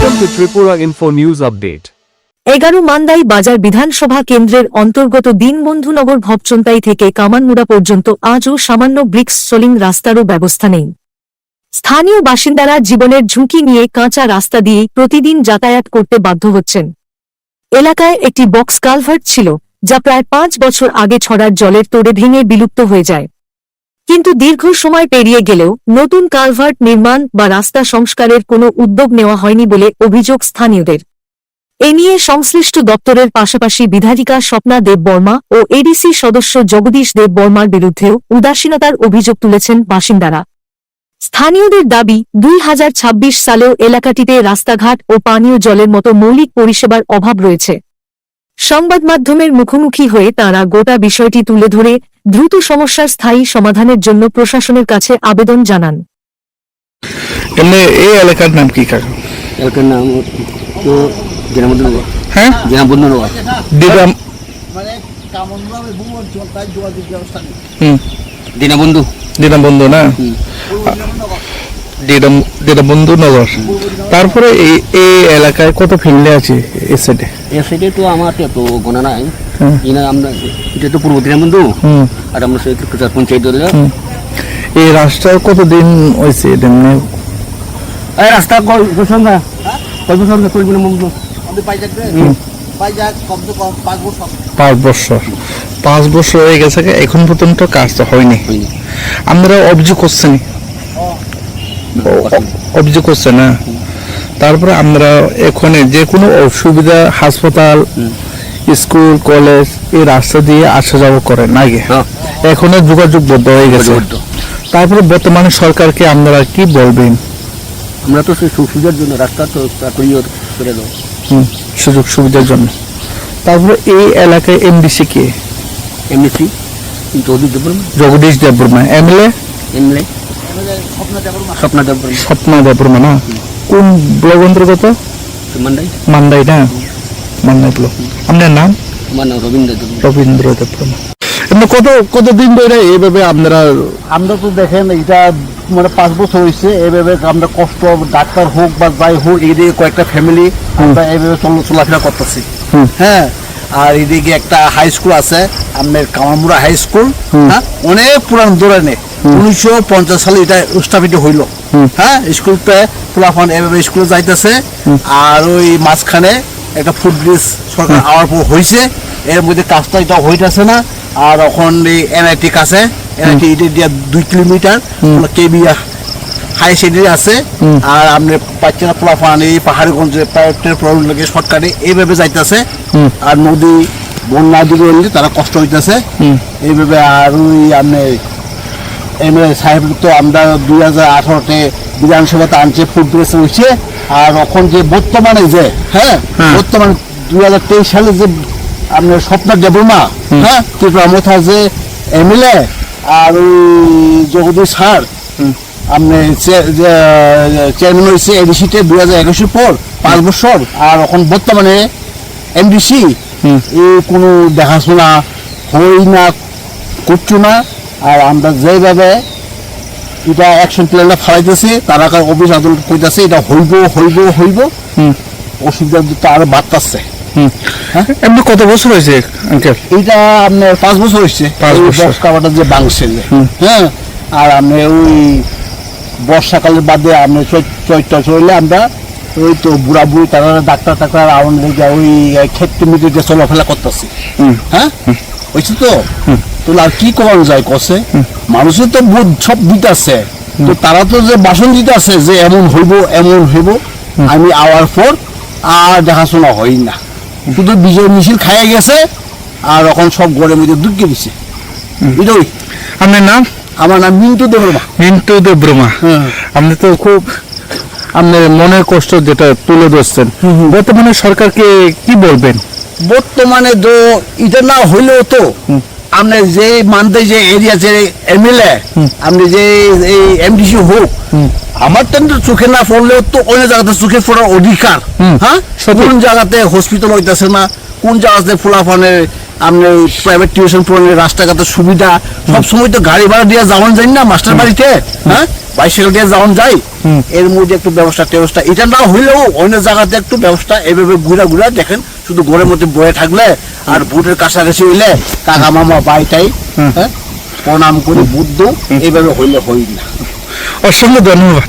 Welcome to Tripura Info News Update. 11 Mandai বাজার বিধানসভা কেন্দ্রের অন্তর্গত দীনবন্ধুনগর ভবচন্তাই থেকে কামানমুড়া পর্যন্ত আজও সামান্য ব্রিক্স সোলিং রাস্তারও ব্যবস্থা নেই। স্থানীয় বাসিন্দারা জীবনের ঝুঁকি নিয়ে কাঁচা রাস্তা দিয়েই প্রতিদিন যাতায়াত করতে বাধ্য হচ্ছেন। এলাকায় একটি বক্স কালভার্ট ছিল, যা প্রায় 5 বছর আগে ছড়ার জলের তোড়ে ভেঙে বিলুপ্ত হয়ে যায়। কিন্তু দীর্ঘ সময় পেরিয়ে গেলেও নতুন কালভার্ট নির্মাণ বা রাস্তা সংস্কারের কোনো উদ্যোগ নেওয়া হয়নি বলে অভিযোগ স্থানীয়দের। এ নিয়ে সংশ্লিষ্ট দপ্তরের পাশাপাশি বিধায়িকা স্বপ্না দেব বর্মা ও এডিসি সদস্য জগদীশ দেব বর্মার বিরুদ্ধেও উদাসীনতার অভিযোগ তুলেছেন বাসিন্দারা। স্থানীয়দের দাবি, 2026 সালেও এলাকাটিতে রাস্তাঘাট ও পানীয় জলের মতো মৌলিক পরিষেবার অভাব রয়েছে। সংবাদ মাধ্যমের মুখোমুখি হয়ে তাঁরা গোটা বিষয়টি তুলে ধরে দ্রুত সমস্যার স্থায়ী সমাধানের জন্য প্রশাসনের কাছে আবেদন জানান। এই এলাকার নাম কি কাকা? এলাকার নাম তো জেনাবন্ধুনগর। হ্যাঁ, জেনাবন্ধুনগর। দিদাম মানে কামনবাবে বহু অঞ্চল তাই যোগাযোগ ব্যবস্থা নেই। দীনবন্ধু দিদামবন্ধু না, দিদামবন্ধুনগর। তারপরে এই এলাকায় কত ফ্যামিলি আছে এই সাইডে? এই সাইডে তো আমার তো গোনা নাই। ইনা আমরা এটা তো পূর্ব দীনবন্ধু, আর আমরা সেই প্রচার পঞ্চায়েত ধরে। এই রাস্তা কতদিন হয়েছে? এই রাস্তা কয় বছর না, কয় বছর না করবি না মন্দ আমাদের পাইজাক কমসে কম 5 বছর। 5 বছর হয়ে গেছে, এখন পর্যন্ত কাজ তো হয়নি। আমরা অভিযোগ করছেন, অভিযোগ করছে না। তারপরে আমরা এখানে যে কোনো অসুবিধা, হাসপাতাল, স্কুল, কলেজ এই রাস্তা দিয়ে আসা যাওয়া করে না আগে, এখন যোগাযোগ বদ্ধ হয়ে গেছে। তারপরে বর্তমানে সরকারকে আপনারা কি বলবেন? আমরা তো সেই সুবিধার জন্য রাস্তা তো করে দাও, সুযোগ সুবিধার জন্য। তারপরে এই এলাকায় এমডিসি কে? এমনিসি জগদীশ দেব বর্মা। এমএলএ স্বপ্না দেব বর্মা না? কোন ব্লক অন্তর্গত? মান্দাই না, মান্দাই ব্লক। আপনার নাম? আমার নাম রবীন্দ্র দেব বর্মা। কতদিন ধরে এইভাবে আপনারা? আমরা তো দেখেন এটা মানে 5 বছর হয়েছে এইভাবে আমরা কষ্ট, ডাক্তার হোক বা যাই হোক, এদিকে কয়েকটা ফ্যামিলি আমরা এইভাবে চলাফেরা করতেছি। হ্যাঁ, আর এদিকে একটা হাই স্কুল আছে, আমাদের কামারমুড়া হাই স্কুল। হ্যাঁ, অনেক পুরান ধরনে 1950 সালে এটা স্থাপিত হইল। হ্যাঁ, স্কুলটা ফুলাফান এভাবে স্কুলে যাইতেছে। আর ওই মাঝখানে একটা ফুটব্রিজ সরকার আওয়ার পর হয়েছে, এর মধ্যে কাজটা এটা হইতেছে না। আর এখন এই এনআইটি কাছে, এনআইটি এটা দিয়ে 2 কিলোমিটার কেবিয়া হাই সেন্টারি আছে। আর আপনি বাচ্চারা ফুলাফান এই পাহাড়িগঞ্জে প্রাইভেটের প্রবলেম লাগে শর্টকাটে এইভাবে যাইতেছে। আর নদী বন্যা দিকে তারা কষ্ট হইতেছে এইভাবে। আর ওই আপনি এমএলএ সাহেব তো আমরা 2018-তে বিধানসভাতে আনছে, ফুটব্রিজ হয়েছে। আর এখন যে বর্তমানে যে বর্তমানে 2023 সালে যে আপনার স্বপ্না দেব বর্মা, হ্যাঁ, ত্রিপুরা মথা যে এমএলএ, আর ওই জগদীশ স্যার আপনি চেয়ারম্যান হয়েছে এডিসিতে 2021 পর 5 বছর। আর এখন বর্তমানে এমডিসি এই কোনো দেখাশোনা হই না, করছো না। আর আমরা যেভাবে এটা অ্যাকশন প্ল্যানটা ফেলাইতেছি, তারা অফিস আদালত কইতেছে এটা হইব, অসুবিধা তো আরো বাড়তেছে। এমনি কত বছর হয়েছে আঙ্কেল? এইটা আপনার 5 বছর হয়েছে বক্স কাভারটা যে বাংছে। হ্যাঁ, আর আপনি ওই বর্ষাকালের বাদে আপনি চৈত্র চললে আমরা ওই তো বুড়া বুড়ি তারা ডাক্তার আমাদের ওই ক্ষেত্রে মিটিতে চলাফেরা করতেছি। হ্যাঁ, হয়েছে তো। আর কি করানো যায় কষে, মানুষের তো সব দিতে আছে, তো তারা তো যে বাসন দিতে আছে যে এমন হইব, আমি আওয়ার পর আর দেখাশোনা হই না, শুধু বিজয় মিছিল খাইয়ে গেছে। আর এখন সব ঘরের মধ্যে ঢুকে দিছে। বুঝলি? আপনার নাম? আমার নাম মিন্টু দেব বর্মা। মিন্টু দেব বর্মা। আপনি তো খুব আপনার মনের কষ্ট যেটা তুলে ধরছেন, বর্তমানে সরকারকে কি বলবেন? বর্তমানে তো এটা না হইলেও তো আপনি যে মানতে যে এরিয়া যে এমএলএ, আপনি যে এই এমডিসি হোক, আমার তো চোখে না পড়লেও তো অন্য জায়গাতে চোখে পড়ার অধিকার। হ্যাঁ, কোন জায়গাতে হসপিটাল হইতেছে না, কোন জায়গাতে ফুলাফানের আপনি প্রাইভেট টিউশন পড়লে রাস্তাঘাটের সুবিধা, সবসময় তো গাড়ি ভাড়া দিয়ে যাওয়ান যায় না মাস্টার বাড়িতে। হ্যাঁ, বাইসাইকেল দিয়ে যাওয়া যায় এর মধ্যে একটু ব্যবস্থা এটা না হইলেও অন্য জায়গাতে একটু ব্যবস্থা এভাবে ঘুরা দেখেন শুধু ঘরের মধ্যে বয়ে থাকলে আর ভোটের কাছাকাছি হইলে কাকা মামা বাইটাই হ্যাঁ প্রণাম করে বুদ্ধ এইভাবে হইলে হই না। অসংখ্য ধন্যবাদ।